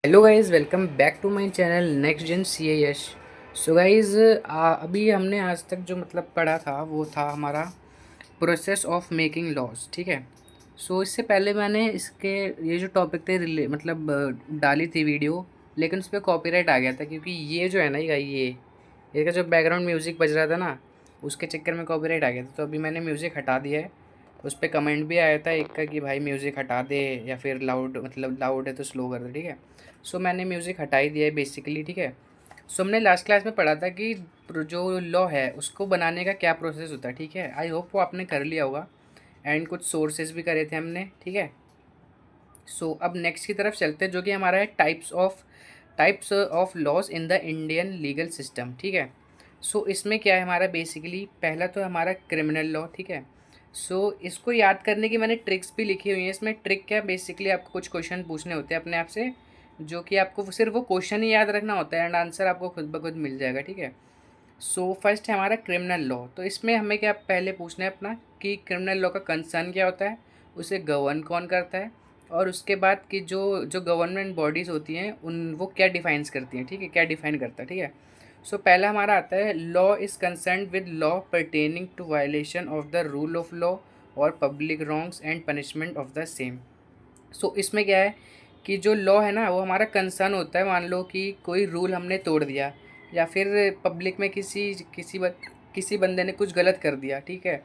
Hello guys, welcome back to my channel next gen C A S. So guys, अभी हमने आज तक जो मतलब पढ़ा था वो था हमारा प्रोसेस ऑफ मेकिंग लॉज। ठीक है। सो इससे पहले मैंने इसके ये जो टॉपिक थे मतलब डाली थी वीडियो, लेकिन उस पर कॉपीराइट आ गया था क्योंकि ये जो है ना ये इसका जो बैकग्राउंड म्यूज़िक बज रहा था ना, उसके चक्कर में कॉपीराइट आ गया था। तो अभी मैंने म्यूज़िक हटा दिया है। उस पर कमेंट भी आया था एक का कि भाई म्यूज़िक हटा दे, या फिर लाउड मतलब लाउड है तो स्लो कर दे। ठीक है। सो मैंने म्यूज़िक हटा ही दिया है बेसिकली। ठीक है। सो हमने लास्ट क्लास में पढ़ा था कि जो लॉ है उसको बनाने का क्या प्रोसेस होता है। ठीक है। आई होप वो आपने कर लिया होगा, एंड कुछ सोर्सेज भी करे थे हमने। ठीक है। सो अब नेक्स्ट की तरफ चलते हैं, जो कि हमारा है types of laws in the Indian legal system. ठीक है। सो इसमें क्या है हमारा, बेसिकली पहला तो हमारा क्रिमिनल लॉ। ठीक है। सो इसको याद करने की मैंने ट्रिक्स भी लिखी हुई हैं। इसमें ट्रिक क्या, बेसिकली आपको कुछ क्वेश्चन पूछने होते हैं अपने आप से, जो कि आपको सिर्फ वो क्वेश्चन ही याद रखना होता है एंड आंसर आपको खुद ब खुद मिल जाएगा। ठीक है। सो फर्स्ट है हमारा क्रिमिनल लॉ। तो इसमें हमें क्या पहले पूछना है अपना कि क्रिमिनल लॉ का कंसर्न क्या होता है, उसे गवर्न कौन करता है, और उसके बाद कि जो जो गवर्नमेंट बॉडीज़ होती हैं उन वो क्या डिफाइंस करती हैं। ठीक है, क्या डिफाइन करता है। ठीक है। सो पहला हमारा आता है law is concern with law pertaining to violation of the rule of law और public wrongs and punishment of the same. So इसमें क्या है कि जो लॉ है ना वो हमारा कंसर्न होता है, मान लो कि कोई रूल हमने तोड़ दिया, या फिर पब्लिक में किसी बंदे ने कुछ गलत कर दिया। ठीक है।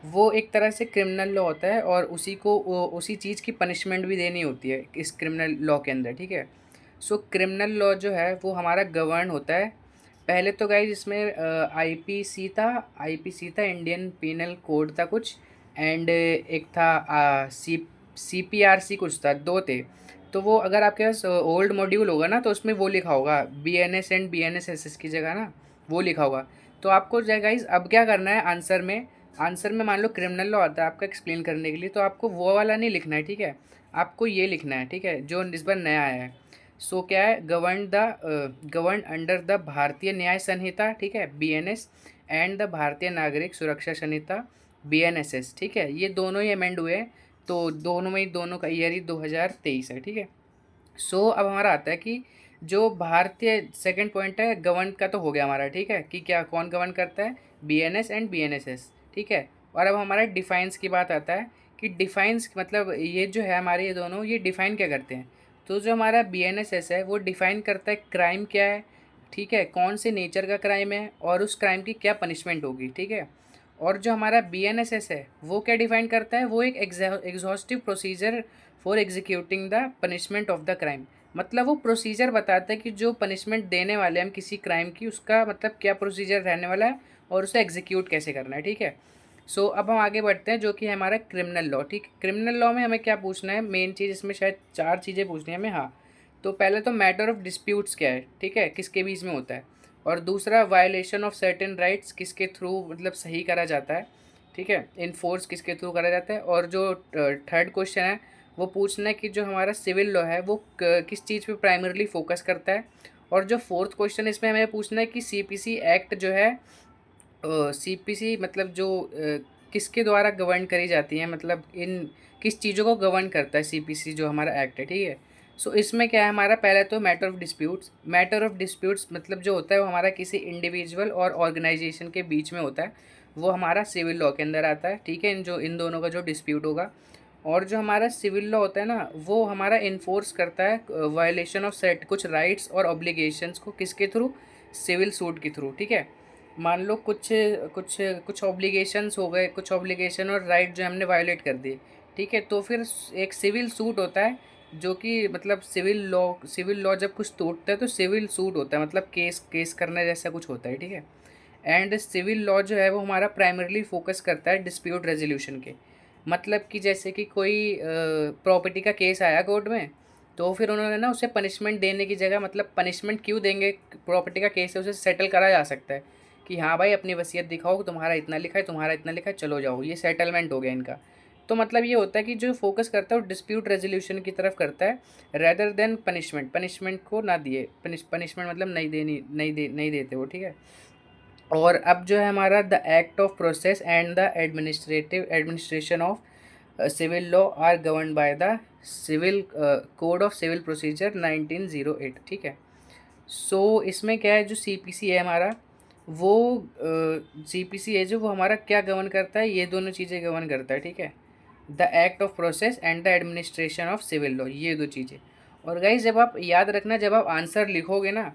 वो एक तरह से क्रिमिनल लॉ होता है, और उसी चीज़ की पनिशमेंट भी देनी होती है इस क्रिमिनल लॉ के अंदर। ठीक है। सो क्रिमिनल लॉ जो है वो हमारा गवर्न होता है। पहले तो गाइज इसमें आईपीसी था। आईपीसी था, इंडियन पीनल कोड था कुछ, एंड एक था सीपीआरसी कुछ था, दो थे। तो वो अगर आपके पास ओल्ड मॉड्यूल होगा ना, तो उसमें वो लिखा होगा बीएनएस एंड बीएनएसएसएस की जगह ना, वो लिखा होगा। तो आपको गाइज अब क्या करना है, आंसर में मान लो क्रिमिनल लॉ आता है आपका एक्सप्लेन करने के लिए, तो आपको वो वाला नहीं लिखना है। ठीक है। आपको ये लिखना है। ठीक है, जो इस बार नया आया है। सो क्या है, गवर्न अंडर द भारतीय न्याय संहिता। ठीक है, बीएनएस, एंड द भारतीय नागरिक सुरक्षा संहिता, बीएनएसएस। ठीक है, ये दोनों ही अमेंड हुए हैं। तो दोनों का ईयर ही 2023 है। ठीक है। सो अब हमारा आता है कि जो भारतीय सेकंड पॉइंट है गवर्न का, तो हो गया हमारा। ठीक है, कि क्या कौन गवर्न करता है, बीएनएस एंड बीएनएसएस। ठीक है। और अब हमारा डिफाइंस की बात आता है कि डिफाइंस मतलब ये जो है हमारे ये दोनों ये डिफाइन क्या करते हैं। तो जो हमारा बीएनएसएस है वो डिफाइन करता है क्राइम क्या है। ठीक है, कौन से नेचर का क्राइम है और उस क्राइम की क्या पनिशमेंट होगी। ठीक है। और जो हमारा बीएनएसएस है वो क्या डिफाइन करता है, वो एक exhaustive procedure for executing the punishment of the crime. मतलब वो प्रोसीजर बताता है कि जो पनिशमेंट देने वाले हैं हम किसी क्राइम की, उसका मतलब क्या प्रोसीजर रहने वाला है और उसे एग्जीक्यूट कैसे करना है। ठीक है। सो अब हम आगे बढ़ते हैं, जो कि है हमारा क्रिमिनल लॉ। ठीक, क्रिमिनल लॉ में हमें क्या पूछना है, मेन चीज़ इसमें शायद चार चीज़ें पूछनी है हमें। हाँ, तो पहले तो मैटर ऑफ डिस्प्यूट्स क्या है। ठीक है, किसके बीच में होता है। और दूसरा वायलेशन ऑफ सर्टेन राइट्स किसके थ्रू मतलब सही करा जाता है। ठीक है, इन्फोर्स किसके थ्रू करा जाता है। और जो थर्ड क्वेश्चन है वो पूछना है कि जो हमारा सिविल लॉ है वो किस चीज़ पे प्राइमरली फोकस करता है। और जो फोर्थ क्वेश्चन इसमें हमें पूछना है कि सीपीसी एक्ट जो है, सीपीसी मतलब जो किसके द्वारा गवर्न करी जाती है, मतलब इन किस चीज़ों को गवर्न करता है सीपीसी जो हमारा एक्ट है। ठीक है। सो इसमें क्या है हमारा, पहले तो मैटर ऑफ डिस्प्यूट्स मतलब जो होता है वो हमारा किसी इंडिविजुअल और ऑर्गेनाइजेशन के बीच में होता है, वो हमारा सिविल लॉ के अंदर आता है। ठीक है, इन दोनों का जो डिस्प्यूट होगा। और जो हमारा सिविल लॉ होता है ना वो हमारा इन्फोर्स करता है वायलेशन ऑफ सेट कुछ राइट्स और ऑब्लिगेशंस को, किसके थ्रू, सिविल सूट के थ्रू। ठीक है। मान लो कुछ कुछ कुछ ऑब्लिगेशंस हो गए, कुछ ऑब्लिगेशन और राइट जो हमने वायलेट कर दिए। ठीक है, तो फिर एक सिविल सूट होता है, जो कि मतलब सिविल लॉ जब कुछ तोड़ता है तो सिविल सूट होता है, मतलब केस केस करने जैसा कुछ होता है। ठीक है। एंड सिविल लॉ जो है वो हमारा प्राइमरली फोकस करता है डिस्प्यूट रेजोल्यूशन के। मतलब कि जैसे कि कोई प्रॉपर्टी का केस आया कोर्ट में, तो फिर उन्होंने ना उसे पनिशमेंट देने की जगह, मतलब पनिशमेंट क्यों देंगे, प्रॉपर्टी का केस है उसे सेटल करा जा सकता है कि हाँ भाई अपनी वसीयत दिखाओ, तुम्हारा इतना लिखा है, तुम्हारा इतना लिखा है, चलो जाओ, ये सेटलमेंट हो गया इनका। तो मतलब ये होता है कि जो फोकस करता है वो डिस्प्यूट रेजोल्यूशन की तरफ करता है, रेदर देन पनिशमेंट को ना दिए, पनिशमेंट मतलब नहीं देते वो। ठीक है। और अब जो है हमारा the act of process and the administration of civil law are govern by the civil code of civil procedure 1908, ठीक है। सो इसमें क्या है, जो सीपीसी है हमारा, वो सीपीसी है जो, वो हमारा क्या गवर्न करता है, ये दोनों चीज़ें गवर्न करता है, ठीक है। The act of process and the administration of civil law, ये दो चीज़ें। और गाइज जब आप याद रखना, जब आप आंसर लिखोगे ना,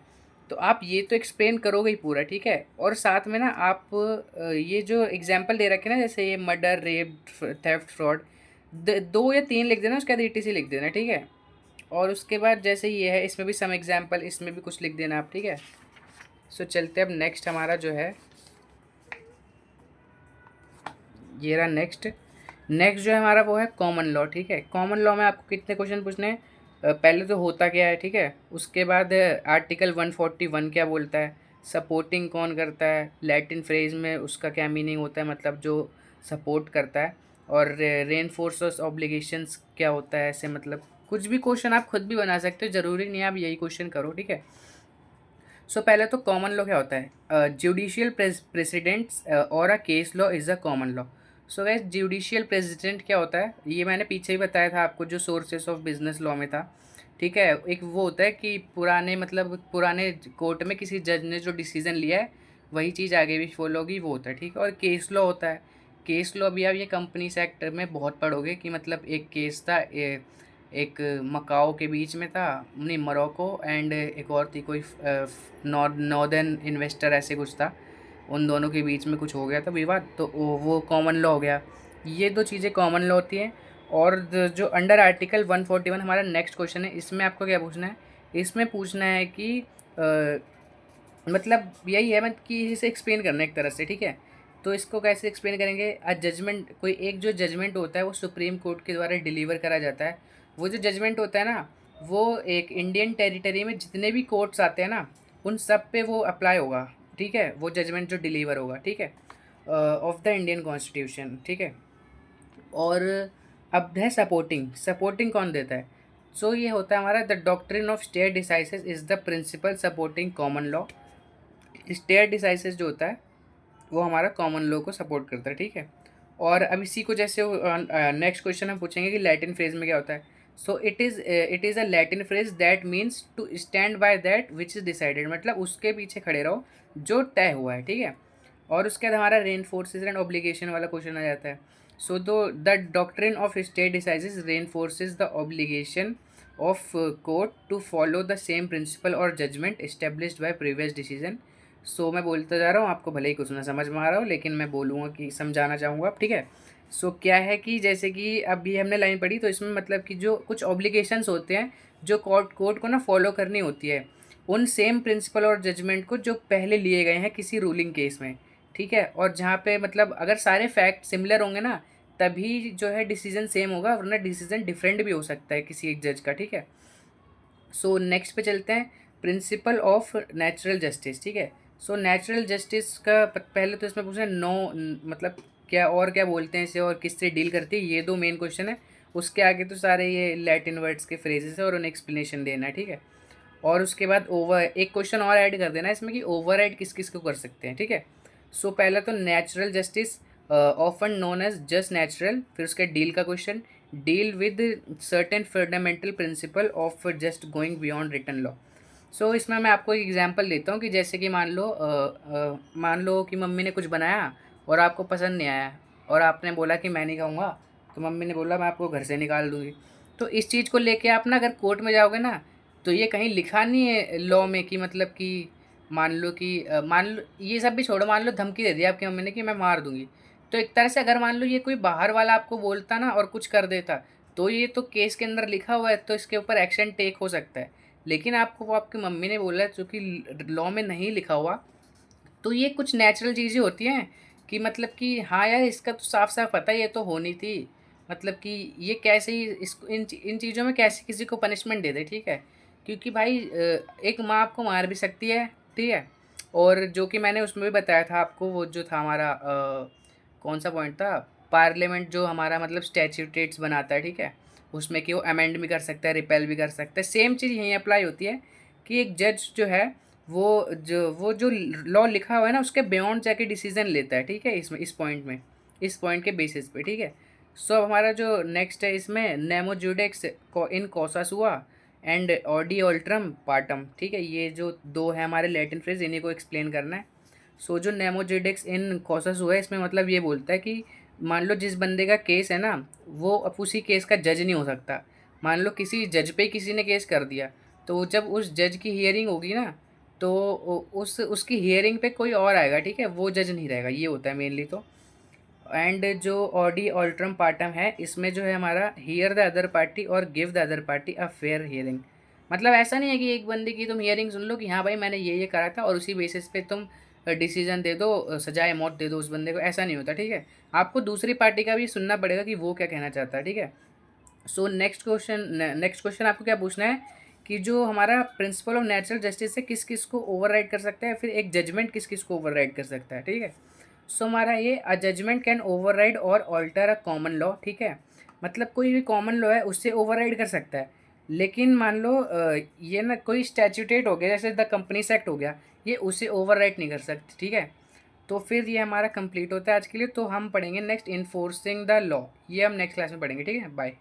तो आप ये तो एक्सप्लेन करोगे ही पूरा, ठीक है। और साथ में ना आप ये जो एग्जाम्पल दे रखे ना, जैसे ये मर्डर, रेप, थेफ्ट, फ्रॉड, 2 या 3 लिख देना, उसके बाद ईटीसी लिख देना, ठीक है। और उसके बाद जैसे ये है, इसमें भी सम एग्जाम्पल, इसमें भी कुछ लिख देना आप, ठीक है। सो चलते अब नेक्स्ट हमारा जो है, ये रहा नेक्स्ट। नेक्स्ट जो है हमारा वो है कॉमन लॉ, ठीक है। कॉमन लॉ में आपको कितने क्वेश्चन पूछने हैं? पहले तो होता क्या है, ठीक है। उसके बाद आर्टिकल 141 क्या बोलता है, सपोर्टिंग कौन करता है, लैटिन फ्रेज में उसका क्या मीनिंग होता है, मतलब जो सपोर्ट करता है। और रेनफोर्सर्स ऑब्लिगेशंस क्या होता है, ऐसे मतलब कुछ भी क्वेश्चन आप खुद भी बना सकते हो, ज़रूरी नहीं है आप यही क्वेश्चन करो, ठीक है। सो पहले तो कॉमन लॉ क्या होता है, जुडिशियल प्रेसिडेंट्स और a case law is a common law. So gas judicial president क्या होता है, ये मैंने पीछे ही बताया था आपको, जो सोर्सेस ऑफ बिजनेस लॉ में था, ठीक है। एक वो होता है कि पुराने, मतलब पुराने कोर्ट में किसी जज ने जो डिसीजन लिया है, वही चीज़ आगे भी फॉलो होगी, वो होता है, ठीक है। और केस लॉ होता है, केस लॉ भी आप ये कंपनीज एक्ट में बहुत पढ़ोगे कि मतलब एक केस था, एक मकाओ के बीच में था, नहीं मोरक्को, एंड एक और थी कोई नॉर्दर्न इन्वेस्टर, ऐसे कुछ था, उन दोनों के बीच में कुछ हो गया था विवाद, तो वो कॉमन लॉ हो गया। ये दो चीज़ें कॉमन लॉ होती हैं। और जो अंडर आर्टिकल 141 हमारा नेक्स्ट क्वेश्चन है, इसमें आपको क्या पूछना है, इसमें पूछना है कि मतलब यही है, मतलब कि इसे एक्सप्लेन करना है एक तरह से, ठीक है। तो इसको कैसे एक्सप्लेन करेंगे, जजमेंट, कोई एक जो जजमेंट होता है वो सुप्रीम कोर्ट के द्वारा डिलीवर करा जाता है। वो जो जजमेंट होता है ना, वो एक इंडियन टेरिटरी में जितने भी कोर्ट्स आते हैं ना, उन सब पे वो अप्लाई होगा, ठीक है, वो जजमेंट जो डिलीवर होगा, ठीक है, ऑफ द इंडियन कॉन्स्टिट्यूशन, ठीक है। और अब है सपोर्टिंग, सपोर्टिंग कौन देता है, सो ये होता है हमारा, the doctrine of stare decisis is the principle supporting common law. Stare decisis जो होता है वो हमारा कॉमन लॉ को सपोर्ट करता है, ठीक है। और अब इसी को जैसे नेक्स्ट क्वेश्चन हम पूछेंगे कि लैटिन फ्रेज में क्या होता है। So it is a Latin phrase that means to stand by that which is decided, मतलब उसके पीछे खड़े रहो जो तय हुआ है, ठीक है। और उसके बाद हमारा रेन फोर्सेज एंड ऑब्लिगेशन वाला क्वेश्चन आ जाता है। So the doctrine of stare decisis reinforces the obligation of court to follow the same principle और judgement established by previous decision. So मैं बोलता जा रहा हूँ, आपको भले ही कुछ ना समझ में आ रहा हो, लेकिन मैं बोलूँगा कि समझाना चाहूँगा आप, ठीक है। सो क्या है कि जैसे कि अभी हमने लाइन पढ़ी, तो इसमें मतलब कि जो कुछ ऑब्लिगेशंस होते हैं जो कोर्ट को ना फॉलो करनी होती है, उन सेम प्रिंसिपल और जजमेंट को जो पहले लिए गए हैं किसी रूलिंग केस में, ठीक है। और जहाँ पे मतलब अगर सारे फैक्ट सिमिलर होंगे ना, तभी जो है डिसीजन सेम होगा, वरना डिसीजन डिफरेंट भी हो सकता है किसी एक जज का, ठीक है। सो नेक्स्ट पे चलते हैं, प्रिंसिपल ऑफ नेचुरल जस्टिस, ठीक है। सो नेचुरल जस्टिस का पहले तो इसमें पूछना है, नो मतलब क्या, और क्या बोलते हैं इसे, और किससे डील करती है, ये दो मेन क्वेश्चन है। उसके आगे तो सारे ये लैटिन वर्ड्स के फ्रेजेस है और उन्हें एक्सप्लेनेशन देना है, ठीक है। और उसके बाद ओवर, एक क्वेश्चन और ऐड कर देना है इसमें कि ओवर ऐड किस किस को कर सकते हैं, ठीक है। सो पहला तो natural justice, often known as just natural, फिर उसका डील का question, deal with certain fundamental principle of just going beyond written law. So इसमें मैं आपको एक एग्जांपल देता हूँ कि जैसे कि मान लो कि मम्मी ने कुछ बनाया और आपको पसंद नहीं आया, और आपने बोला कि मैं नहीं खाऊंगा, तो मम्मी ने बोला मैं आपको घर से निकाल दूंगी। तो इस चीज़ को लेके आप ना अगर कोर्ट में जाओगे ना, तो ये कहीं लिखा नहीं है लॉ में कि मतलब कि मान लो ये सब भी छोड़ो, मान लो धमकी दे दी आपकी मम्मी ने कि मैं मार दूंगी, तो एक तरह से अगर मान लो ये कोई बाहर वाला आपको बोलता ना और कुछ कर देता, तो ये तो केस के अंदर लिखा हुआ है, तो इसके ऊपर एक्शन टेक हो सकता है। लेकिन आपको वो आपकी मम्मी ने बोला है, जो कि लॉ में नहीं लिखा हुआ, तो ये कुछ नेचुरल चीज़ें होती हैं कि मतलब कि हाँ यार, इसका तो साफ साफ पता है ये तो होनी थी, मतलब कि ये कैसे ही इसको इन चीज़ों में कैसे किसी को पनिशमेंट दे दे, ठीक है। क्योंकि भाई एक माँ आपको मार भी सकती है, ठीक है। और जो कि मैंने उसमें भी बताया था आपको, वो जो था हमारा कौन सा पॉइंट था, पार्लियामेंट जो हमारा मतलब स्टैट्यूटेट्स बनाता है, ठीक है, उसमें कि वो अमेंड भी कर सकता है, रिपेल भी कर सकता है। सेम चीज़ यहीं अप्लाई होती है कि एक जज जो है, वो जो लॉ लिखा हुआ है ना, उसके बियॉन्ड जाके डिसीजन लेता है, ठीक है, इसमें इस पॉइंट के बेसिस पे, ठीक है। सो अब हमारा जो नेक्स्ट है इसमें नेमो जुडेक्स इन कॉसास हुआ एंड ऑडी ऑल्ट्रम पार्टम, ठीक है। ये जो दो है हमारे लैटिन फ्रेज, इन्हीं को एक्सप्लेन करना है। सो जो नेमो जुडेक्स इन कॉसास हुआ है, इसमें मतलब ये बोलता है कि मान लो जिस बंदे का केस है ना, वो अब उसी केस का जज नहीं हो सकता। मान लो किसी जज पे किसी ने केस कर दिया, तो जब उस जज की हियरिंग होगी ना, तो उस उसकी हियरिंग पे कोई और आएगा, ठीक है, वो जज नहीं रहेगा, ये होता है मेनली। तो एंड जो ऑडी ऑल्ट्रम पार्टम है, इसमें जो है हमारा हियर द अदर पार्टी और give the other party a fair hearing. मतलब ऐसा नहीं है कि एक बंदे की तुम हियरिंग सुन लो कि हाँ भाई मैंने ये करा था और उसी बेसिस पे तुम डिसीजन दे दो, सजाए मौत दे दो उस बंदे को, ऐसा नहीं होता, ठीक है। आपको दूसरी पार्टी का भी सुनना पड़ेगा कि वो क्या कहना चाहता है, ठीक है। सो नेक्स्ट क्वेश्चन आपको क्या पूछना है कि जो हमारा प्रिंसिपल ऑफ नेचुरल जस्टिस है, किस किस को ओवरराइड कर सकता है, फिर एक जजमेंट किस किस को ओवरराइड कर सकता है, ठीक है। सो हमारा ये अ जजमेंट कैन ओवरराइड और ऑल्टर अ कॉमन लॉ, ठीक है। मतलब कोई भी कॉमन लॉ है उससे ओवरराइड कर सकता है। लेकिन मान लो ये ना कोई स्टैच्यूटेट हो गया, जैसे द कंपनीज एक्ट हो गया, ये उसे ओवरराइड नहीं कर सकते, ठीक है। तो फिर ये हमारा कंप्लीट होता है आज के लिए। तो हम पढ़ेंगे नेक्स्ट इन्फोर्सिंग द लॉ, ये हम नेक्स्ट क्लास में पढ़ेंगे, ठीक है। बाय।